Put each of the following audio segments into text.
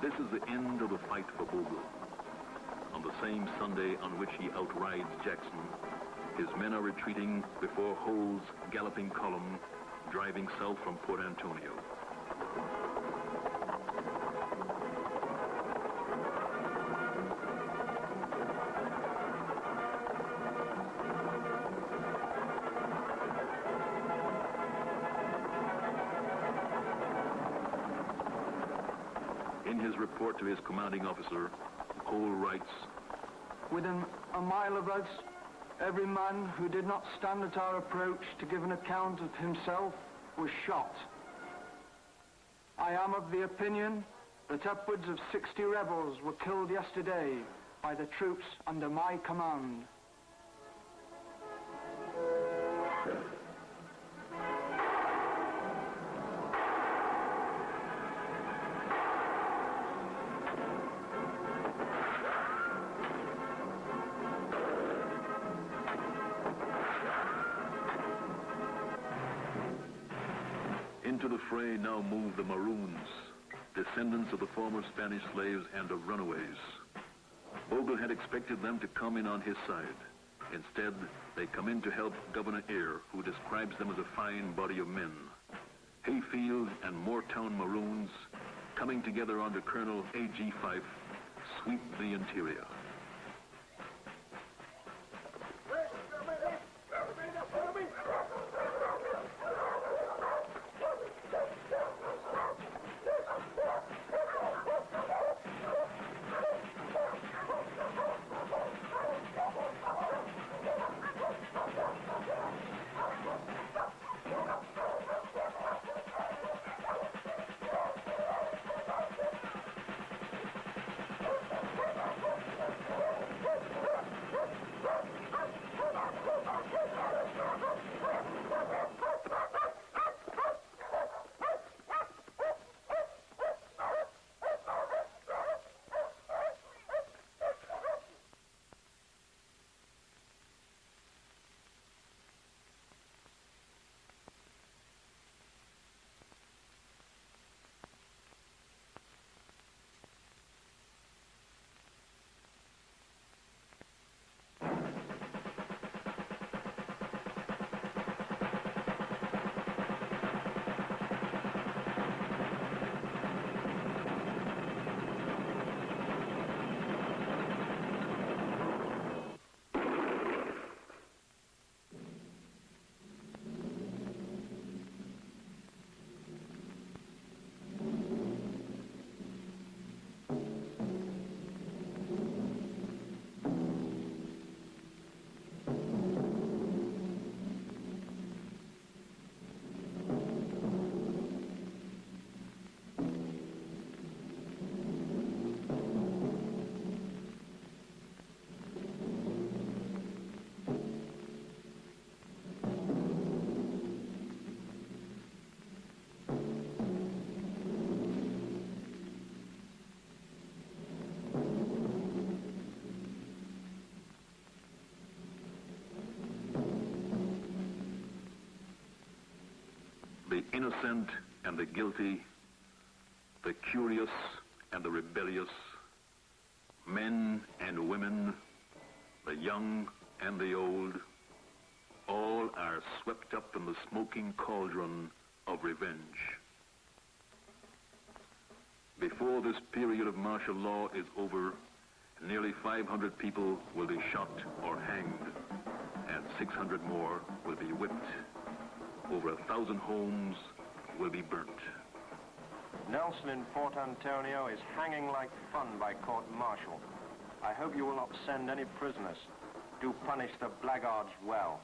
This is the end of the fight for Bogle. On the same Sunday on which he outrides Jackson, his men are retreating before Hull's galloping column, driving south from Port Antonio. In his report to his commanding officer, Hull writes, "Within a mile of us, every man who did not stand at our approach to give an account of himself was shot. I am of the opinion that upwards of 60 rebels were killed yesterday by the troops under my command." Into the fray now moved the maroons, descendants of the former Spanish slaves and of runaways. Bogle had expected them to come in on his side. Instead, they come in to help Governor Eyre, who describes them as a fine body of men. Hayfield and Moortown maroons, coming together under Colonel A.G. Fife, sweep the interior. The innocent and the guilty, the curious and the rebellious, men and women, the young and the old, all are swept up in the smoking cauldron of revenge. Before this period of martial law is over, nearly 500 people will be shot or hanged, and 600 more will be whipped. Over 1,000 homes will be burnt. Nelson in Port Antonio is hanging like fun by court-martial. I hope you will not send any prisoners. Do punish the blackguards well.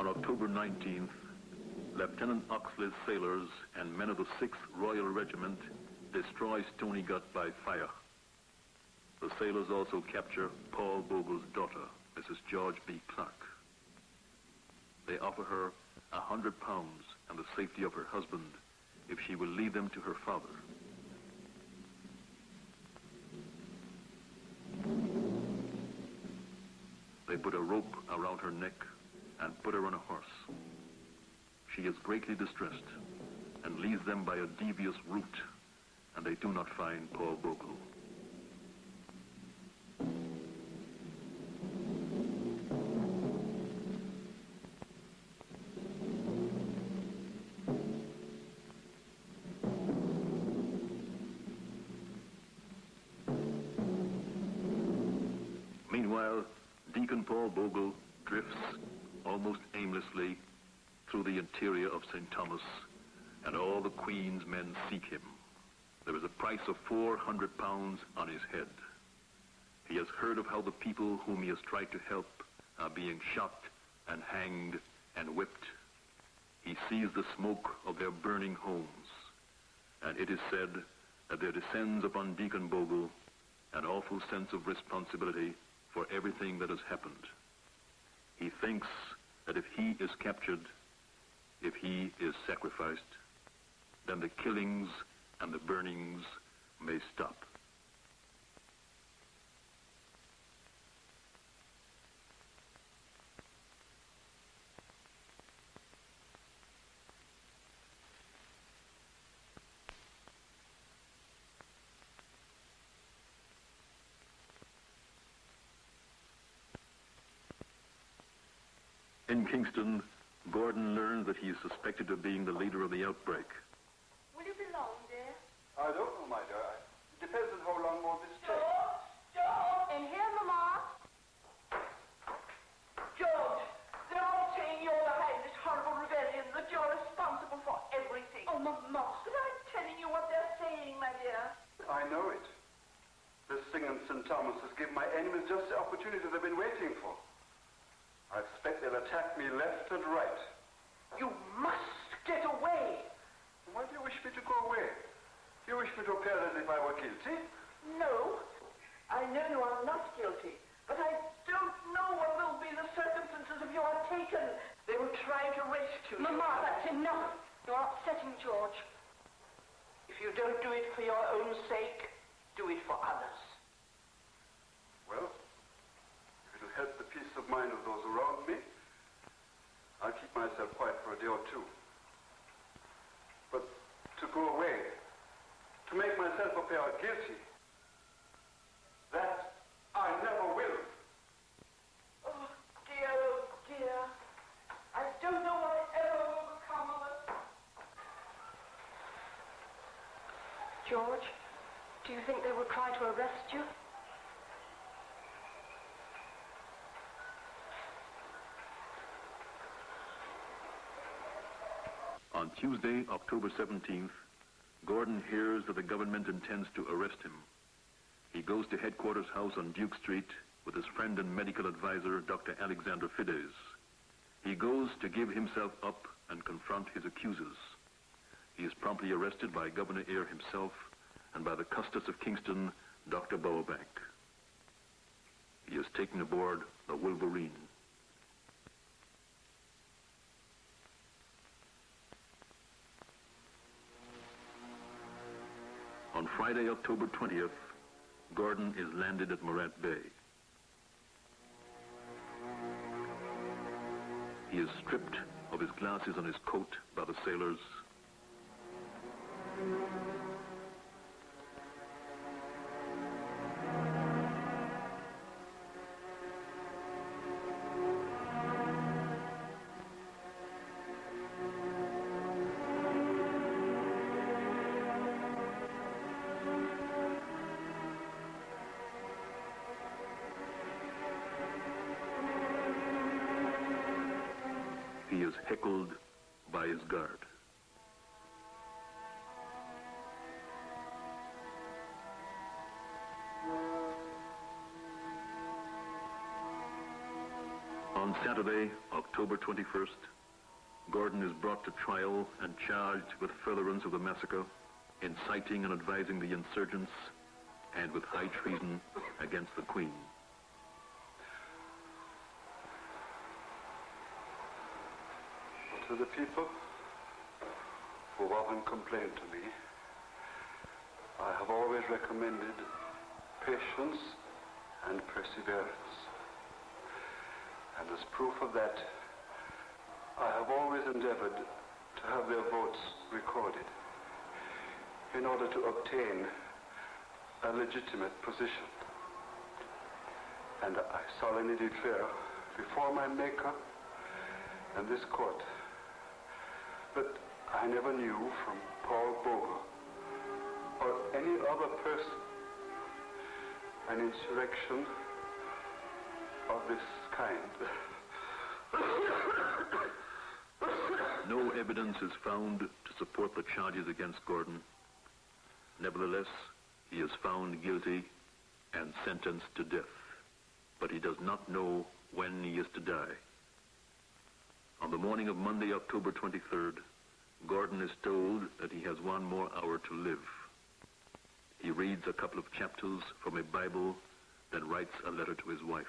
On October 19th, Lieutenant Oxley's sailors and men of the 6th Royal Regiment destroy Stony Gut by fire. The sailors also capture Paul Bogle's daughter, Mrs. George B. Clark. They offer her £100 and the safety of her husband if she will lead them to her father. They put a rope around her neck and put her on a horse. She is greatly distressed and leads them by a devious route, and they do not find Paul Bogle. Meanwhile, Deacon Paul Bogle drifts almost aimlessly through the interior of St. Thomas, and all the Queen's men seek him. There is a price of £400 on his head. He has heard of how the people whom he has tried to help are being shot and hanged and whipped. He sees the smoke of their burning homes, and it is said that there descends upon Deacon Bogle an awful sense of responsibility for everything that has happened. He thinks that if he is captured, if he is sacrificed, then the killings and the burnings may stop. In Kingston, Gordon learns that he is suspected of being the leader of the outbreak. Will you be long, dear? I don't know, my dear. It depends on how long more this takes. George! In here, Mama. George, they're all saying you're behind this horrible rebellion, that you're responsible for everything. Oh, Mama. But I'm telling you what they're saying, my dear. I know it. This thing in St. Thomas has given my enemies just the opportunity they've been waiting for. I expect they'll attack me left and right. You must get away. Why do you wish me to go away? You wish me to appear as if I were guilty? No, I know you are not guilty, but I don't know what will be the circumstances if you are taken. They will try to rescue you. Mama, that's enough. You're upsetting George. If you don't do it for your own sake, do it for others. Well, if it'll help the peace of mind of those around me, I'll keep myself quiet for a day or two. But to go away, to make myself appear guilty, that I never will. Oh, dear. I don't know whatever will become of us. George, do you think they will try to arrest you? On Tuesday, October 17th, Gordon hears that the government intends to arrest him. He goes to headquarters house on Duke Street with his friend and medical advisor, Dr. Alexander Fides. He goes to give himself up and confront his accusers. He is promptly arrested by Governor Eyre himself and by the Custos of Kingston, Dr. Bowerbank. He is taken aboard the Wolverine. On Friday, October 20th, Gordon is landed at Morant Bay. He is stripped of his glasses and his coat by the sailors. He is heckled by his guard. On Saturday, October 21st, Gordon is brought to trial and charged with furtherance of the massacre, inciting and advising the insurgents, and with high treason against the Queen. To the people who often complain to me, I have always recommended patience and perseverance. And as proof of that, I have always endeavored to have their votes recorded in order to obtain a legitimate position. And I solemnly declare before my Maker and this court that I never knew from Paul Bogle or any other person an insurrection of this kind. No evidence is found to support the charges against Gordon. Nevertheless, he is found guilty and sentenced to death, but he does not know when he is to die. On the morning of Monday, October 23rd, Gordon is told that he has 1 more hour to live. He reads a couple of chapters from a Bible, then writes a letter to his wife.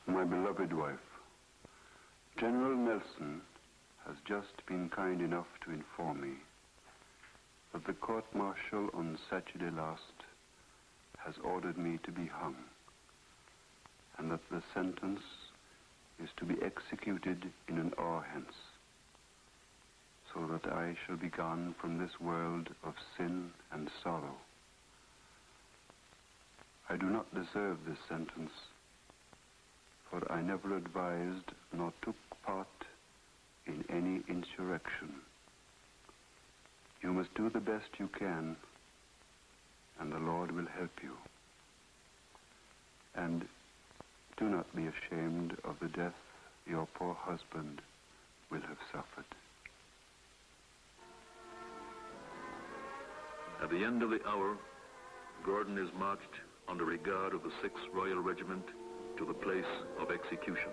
My beloved wife, General Nelson has just been kind enough to inform me that the court-martial on Saturday last has ordered me to be hung, and that the sentence is to be executed in an hour hence, so that I shall be gone from this world of sin and sorrow. I do not deserve this sentence, for I never advised nor took part in any insurrection. You must do the best you can, and the Lord will help you. And do not be ashamed of the death your poor husband will have suffered. At the end of the hour, Gordon is marched under a guard of the 6th Royal Regiment to the place of execution.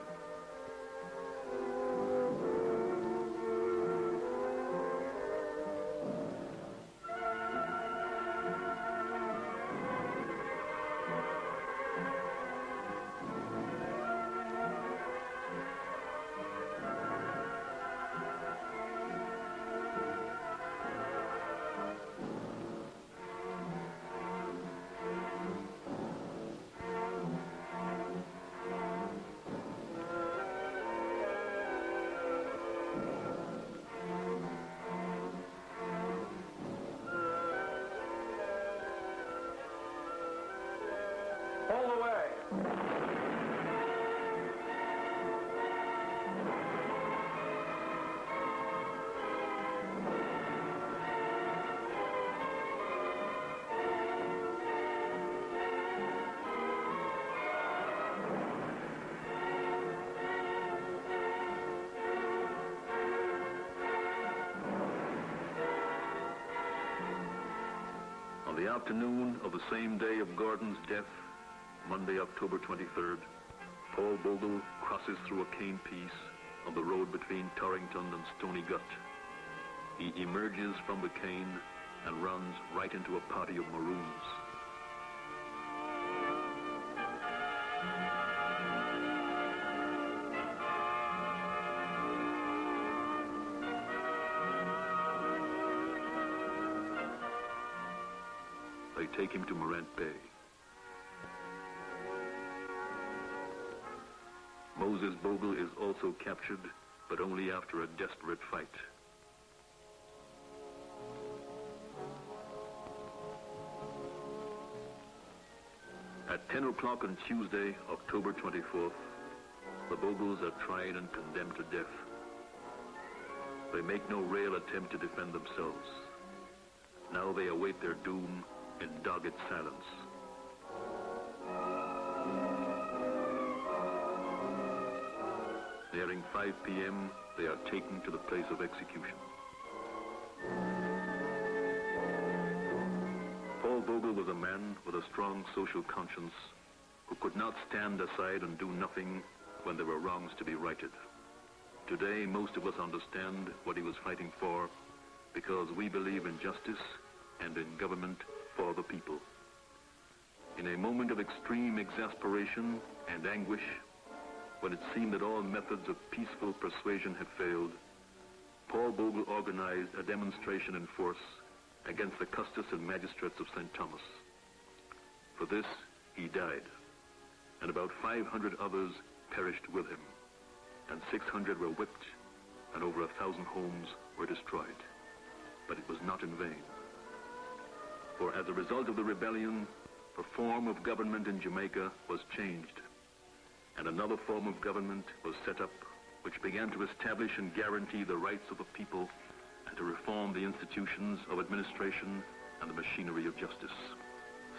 All the way. On the afternoon of the same day of Gordon's death, Monday, October 23rd, Paul Bogle crosses through a cane piece on the road between Torrington and Stony Gut. He emerges from the cane and runs right into a party of maroons. They take him to Morant Bay. Moses Bogle is also captured, but only after a desperate fight. At 10 o'clock on Tuesday, October 24th, the Bogles are tried and condemned to death. They make no real attempt to defend themselves. Now they await their doom in dogged silence. Nearing 5 p.m., they are taken to the place of execution. Bogle was a man with a strong social conscience who could not stand aside and do nothing when there were wrongs to be righted. Today, most of us understand what he was fighting for because we believe in justice and in government for the people. In a moment of extreme exasperation and anguish, when it seemed that all methods of peaceful persuasion had failed, Paul Bogle organized a demonstration in force against the Custos and magistrates of St. Thomas. For this, he died, and about 500 others perished with him, and 600 were whipped, and over 1,000 homes were destroyed. But it was not in vain. For as a result of the rebellion, the form of government in Jamaica was changed, and another form of government was set up which began to establish and guarantee the rights of the people and to reform the institutions of administration and the machinery of justice.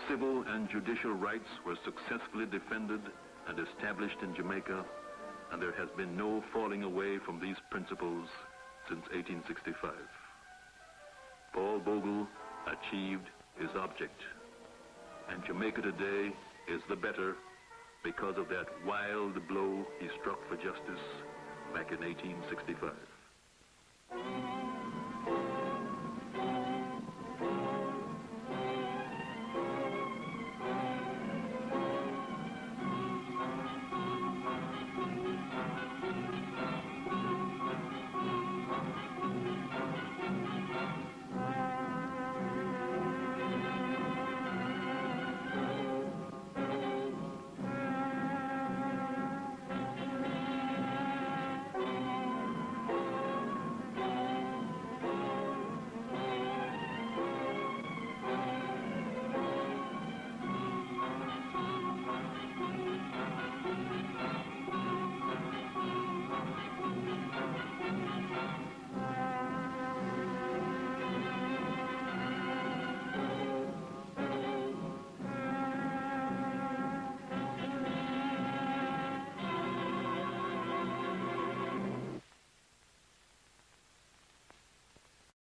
Civil and judicial rights were successfully defended and established in Jamaica, and there has been no falling away from these principles since 1865. Paul Bogle achieved his object, and Jamaica today is the better because of that wild blow he struck for justice back in 1865.